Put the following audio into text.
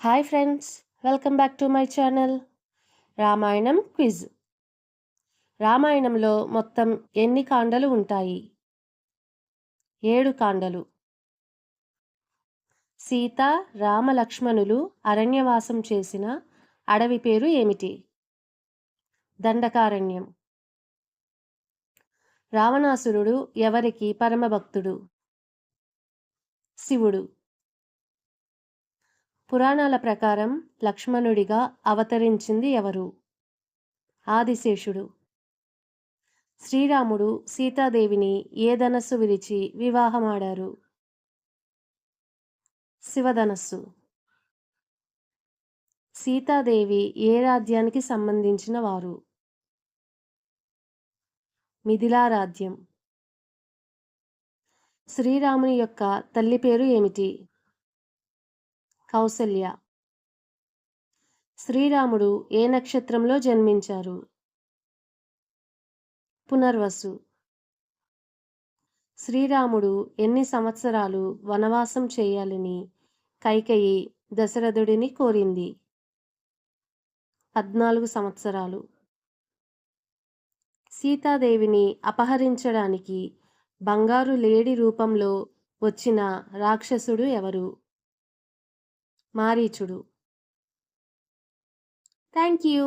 Hi friends, welcome back to my channel Ramayanam quiz. రామాయణంలో మొత్తం ఎన్ని కాండలు ఉంటాయి? 7 కాండలు. సీత, రామ, లక్ష్మణులు అరణ్యవాసం చేసిన అడవి పేరు ఏమిటి? దండకారణ్యం. రావణాసురుడు ఎవరికి పరమభక్తుడు? శివుడు. పురాణాల ప్రకారం లక్ష్మణుడిగా అవతరించింది ఎవరు? ఆదిశేషుడు. శ్రీరాముడు సీతాదేవిని ఏ ధనస్సు విరిచి వివాహమాడారు? శివధనస్సు. సీతాదేవి ఏ రాజ్యానికి సంబంధించిన వారు? మిథిలా రాజ్యం. శ్రీరాముని యొక్క తల్లి పేరు ఏమిటి? కౌసల్య. శ్రీరాముడు ఏ నక్షత్రంలో జన్మించారు? పునర్వసు. శ్రీరాముడు ఎన్ని సంవత్సరాలు వనవాసం చేయాలని కైకేయి దశరథుడిని కోరింది? 14 సంవత్సరాలు. సీతాదేవిని అపహరించడానికి బంగారు లేడి రూపంలో వచ్చిన రాక్షసుడు ఎవరు? మారీచుడు. Thank you.